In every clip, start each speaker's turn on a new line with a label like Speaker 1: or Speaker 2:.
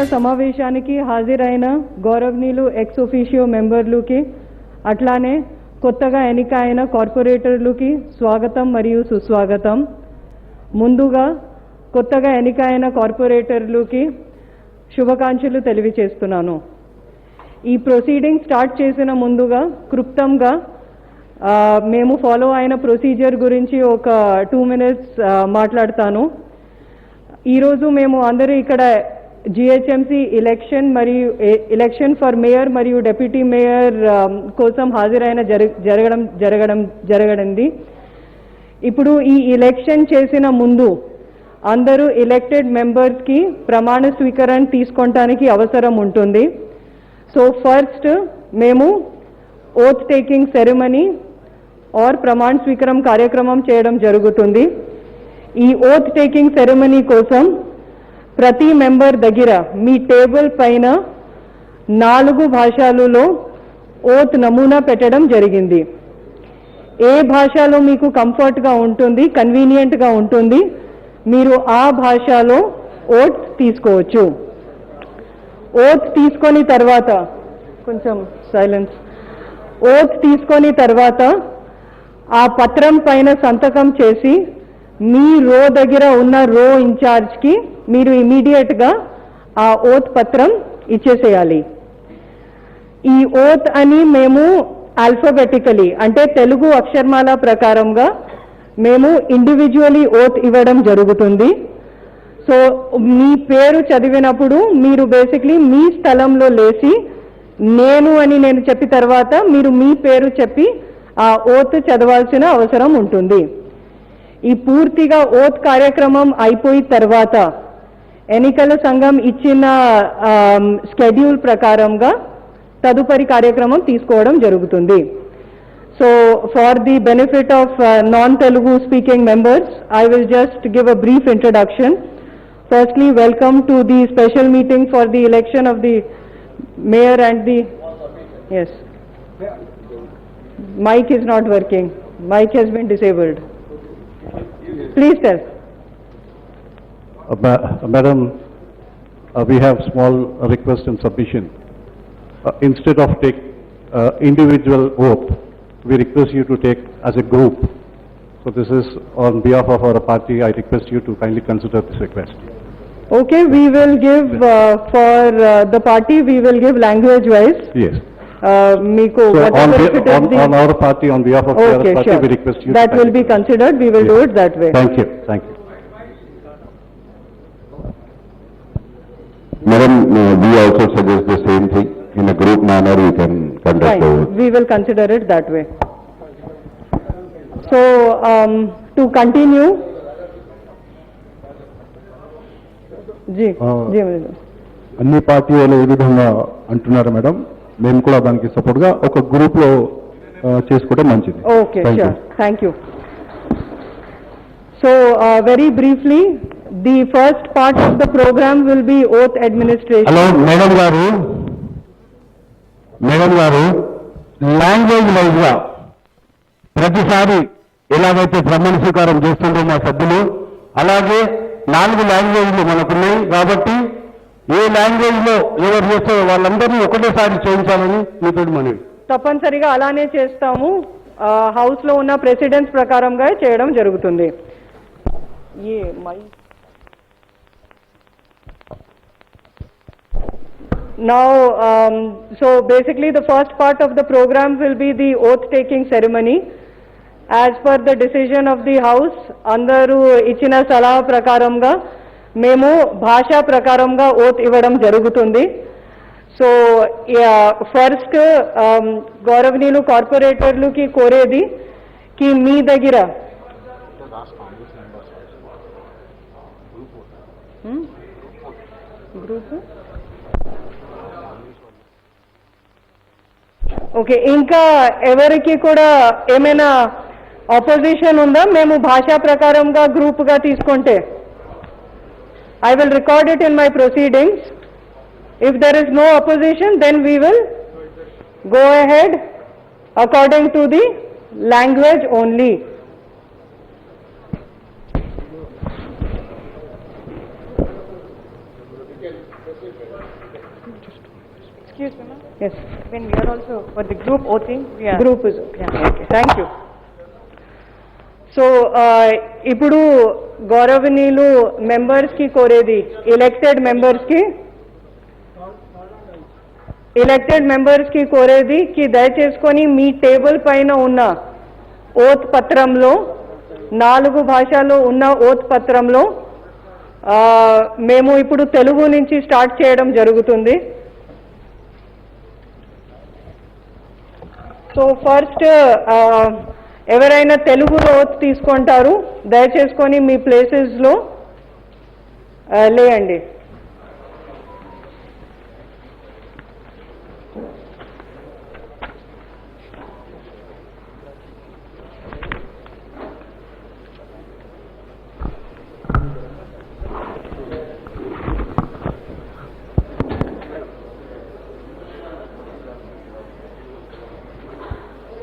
Speaker 1: యొక్క సమావేశానికి హాజరైన గౌరవనీయులు ఎక్స్ ఒఫిషియో మెంబర్లుకి అట్లానే కొత్తగా ఎన్నికైన కార్పొరేటర్లుకి స్వాగతం మరియు సుస్వాగతం. ముందుగా కొత్తగా ఎన్నికైన కార్పొరేటర్లుకి శుభాకాంక్షలు తెలియజేస్తున్నాను. ఈ ప్రొసీడింగ్ స్టార్ట్ చేసిన ముందుగా క్లుప్తంగా మేము ఫాలో అయిన ప్రొసీజర్ గురించి ఒక 2 minutes మాట్లాడతాను. ఈరోజు మేము అందరూ ఇక్కడ జిహెచ్ఎంసి ఎలక్షన్ మరియు ఎలక్షన్ ఫర్ మేయర్ మరియు డెప్యూటీ మేయర్ కోసం హాజరైన జరగడంది. ఇప్పుడు ఈ ఎలక్షన్ చేసిన ముందు అందరూ ఎలక్టెడ్ మెంబర్స్కి ప్రమాణ స్వీకరణ తీసుకోవడానికి అవసరం ఉంటుంది. సో ఫస్ట్ మేము ఓత్ టేకింగ్ సెరమనీ और ప్రమాణ స్వీకారం కార్యక్రమం చేయడం జరుగుతుంది. ఈ ఓత్ టేకింగ్ సెరమనీ కోసం ప్రతి మెంబర్ దగ్గర మీ టేబుల్ పైన 4 భాషలలో ఓత్ నమూనా పెట్టడం జరిగింది. ఏ భాషలో మీకు కంఫర్ట్గా ఉంటుంది, కన్వీనియంట్గా ఉంటుంది, మీరు ఆ భాషలో ఓత్ తీసుకోవచ్చు. ఓత్ తీసుకొని తర్వాత కొంచెం సైలెన్స్. ఓత్ తీసుకొని తర్వాత ఆ పత్రం పైన సంతకం చేసి మీ రో దగ్గర ఉన్న రో ఇన్ఛార్జ్కి మీరు ఇమీడియట్గా ఆ ఓత్ పత్రం ఇచ్చేసేయాలి. ఈ ఓత్ అని మేము ఆల్ఫాబెటికలీ అంటే తెలుగు అక్షరమాల ప్రకారంగా మేము ఇండివిజువలీ ఓత్ ఇవ్వడం జరుగుతుంది. సో మీ పేరు చదివినప్పుడు మీరు బేసిక్లీ మీ స్థలంలో లేచి నేను చెప్పిన తర్వాత మీరు మీ పేరు చెప్పి ఆ ఓత్ చదవాల్సిన అవసరం ఉంటుంది. ఈ పూర్తిగా ఓత్ కార్యక్రమం అయిపోయిన తర్వాత ఎన్నికల సంఘం ఇచ్చిన షెడ్యూల్ ప్రకారంగా తదుపరి కార్యక్రమం తీసుకోవడం జరుగుతుంది. So for the benefit of non-Telugu speaking members, I will just give a brief introduction. Firstly, welcome to the special meeting for the election of the mayor and the... Yes. Mic is not working. Mic has been disabled. Please tell.
Speaker 2: Madam, we have small request and submission. Instead of take individual oath, we request you to take as a group. So this is on behalf of our party. I request you to kindly consider this request.
Speaker 1: Okay, we will give for the party, we will give language wise.
Speaker 2: Yes.
Speaker 1: Miko,
Speaker 2: So
Speaker 1: whatever
Speaker 2: on our party, on behalf of the other
Speaker 1: okay,
Speaker 2: party,
Speaker 1: sure.
Speaker 2: we request you.
Speaker 1: That will be considered. We will do it that way.
Speaker 2: Thank you. Thank you.
Speaker 3: Madam, we also suggest the same thing. In a group manner, we can conduct
Speaker 1: Fine.
Speaker 3: the vote.
Speaker 1: We will consider it that way. So, to continue, जी madam.
Speaker 4: అన్ని పార్టీలు ఏ విధంగా అంటున్నారు madam, మేము కూడా దానికి support గా ఒక గ్రూప్ లో చేసుకోవడం మంచిది.
Speaker 1: Okay, sure. Thank you. So, very briefly, the first part of the program will be oath administration.
Speaker 3: Hello madam గారు, లాంగ్వేజ్ వైజ్ గా ప్రతిసారి ఎలాగైతే ప్రమాణ స్వీకారం చేస్తుందో మా సభ్యులు, అలాగే 4 లాంగ్వేజ్లు మనకున్నాయి కాబట్టి ఏ లాంగ్వేజ్ లో ఎవరు చేస్తారో వాళ్ళందరినీ ఒకటేసారి చేయించాలని మీతో మనవి.
Speaker 1: తప్పనిసరిగా అలానే చేస్తాము. హౌస్ లో ఉన్న ప్రెసిడెంట్స్ ప్రకారంగా చేయడం జరుగుతుంది. Now, so basically the first part of the program will be the oath taking ceremony. As per the decision of the house, andaru ichina salaha prakaramga memu bhasha prakaramga oath ivadam jarugutundi. So first గౌరవనీయులు కార్పొరేటర్లుకి కోరేది కి మీ దగ్గర group okay, ఇంకా ఎవరికి కూడా ఏమైనా opposition ఉందా? మేము భాషా ప్రకారంగా గ్రూప్గా తీసుకుంటే I will record it in my proceedings. If there is no opposition, then we will go ahead according to the language only.
Speaker 5: Excuse me, ma'am.
Speaker 1: Yes,
Speaker 5: When we are also for the group oathing, we are.
Speaker 1: group is okay. Okay, thank you. So ఇప్పుడు గౌరవనీయులు members కి కోరేది elected members కి కోరేది కి దయచేసుకొని మీ table పైన ఉన్న oath పత్రంలో 4 భాషల్లో ఉన్న ఓత్ పత్రంలో మేము ఇప్పుడు తెలుగు నుంచి స్టార్ట్ చేయడం జరుగుతుంది. సో ఫస్ట్ ఎవరైనా తెలుగులో ఓత్ తీసుకుంటారు దయచేసుకొని మీ ప్లేసెస్లో లేయండి.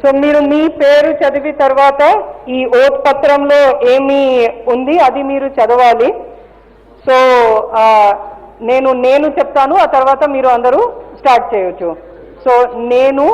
Speaker 1: సో మీరు మీ పేరు చదివి తర్వాత ఈ ఓత్ పత్రంలో ఏమి ఉంది అది మీరు చదవాలి. సో నేను చెప్తాను, ఆ తర్వాత మీరు అందరూ స్టార్ట్ చేయొచ్చు. సో నేను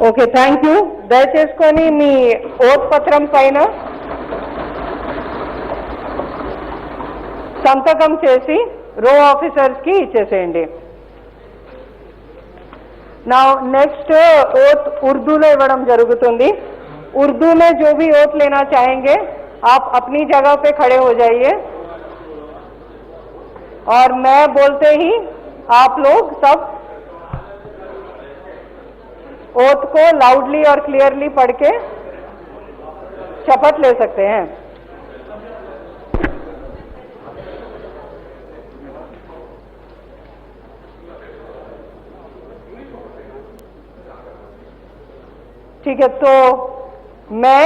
Speaker 1: ఓకే, థ్యాంక్ యూ. దయచేసుకొని మీ ఓత్ పత్రం పైన సంతకం చేసి రో ఆఫీసర్స్ కి ఇచ్చేసేయండి. నా నెక్స్ట్ ఓత్ ఉర్దూలో ఇవ్వడం జరుగుతుంది. उर्दू में जो भी ओथ लेना चाहेंगे आप अपनी जगह पे खड़े हो जाइए और मैं बोलते ही आप लोग सब ओथ को लाउडली और क्लियरली पढ़ के शपथ ले सकते हैं. ठीक है, तो मैं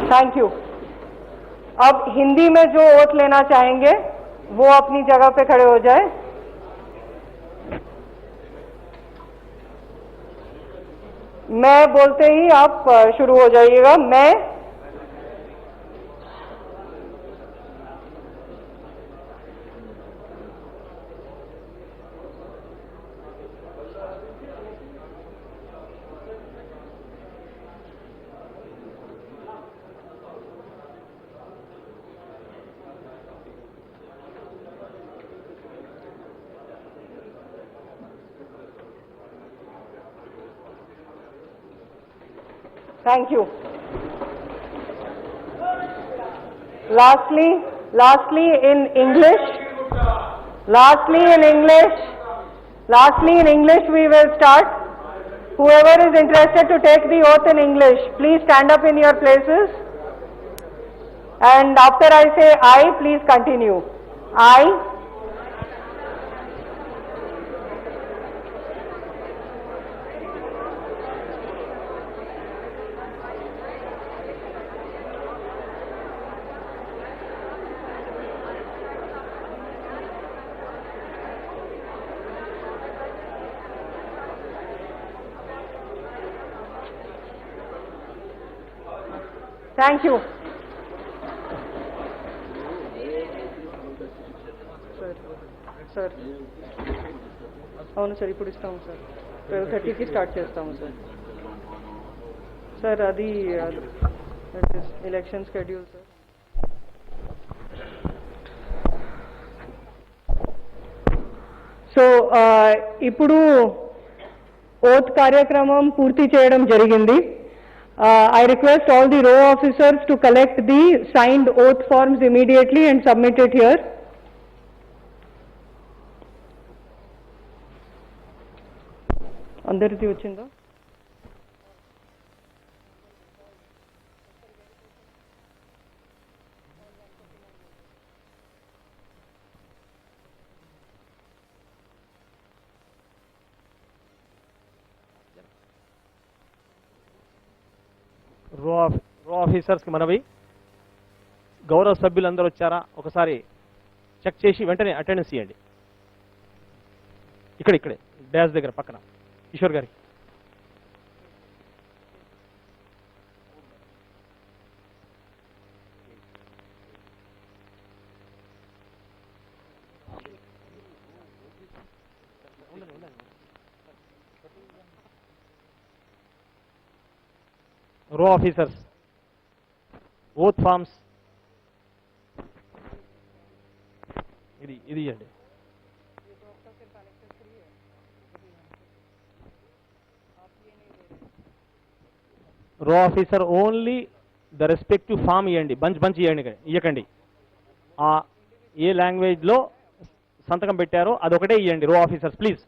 Speaker 1: थैंक यू. अब हिंदी में जो ओथ लेना चाहेंगे वो अपनी जगह पे खड़े हो जाए. मैं बोलते ही आप शुरू हो जाइएगा. मैं Thank you. Lastly in English we will start. Whoever is interested to take the oath in English, please stand up in your places. And after I say I, please continue. I Thank you. Sir. అవును sir, ఇప్పుడు ఇస్తాము sir. 12:30కి start చేస్తాము sir. Sir అది That is election schedule, sir. So, ఇప్పుడు oath కార్యక్రమం పూర్తి చేయడం జరిగింది. I request all the row officers to collect the signed oath forms immediately and submit it here. అందరిది వచ్చిందా?
Speaker 6: రో ఆఫీసర్స్కి మనవి, గౌరవ సభ్యులందరూ వచ్చారా ఒకసారి చెక్ చేసి వెంటనే అటెండెన్స్ ఇవ్వండి. ఇక్కడే డాష్ దగ్గర పక్కన కిషోర్ గారి. రో ఆఫీసర్స్ ఓత్ ఫార్మ్స్ ఇది ఇవ్వండి. RO officer only the respective form ఇవ్వండి, బంచ్ ఇవ్వకండి. ఏ లాంగ్వేజ్లో సంతకం పెట్టారో అదొకటే ఇవ్వండి. రో ఆఫీసర్స్ ప్లీజ్.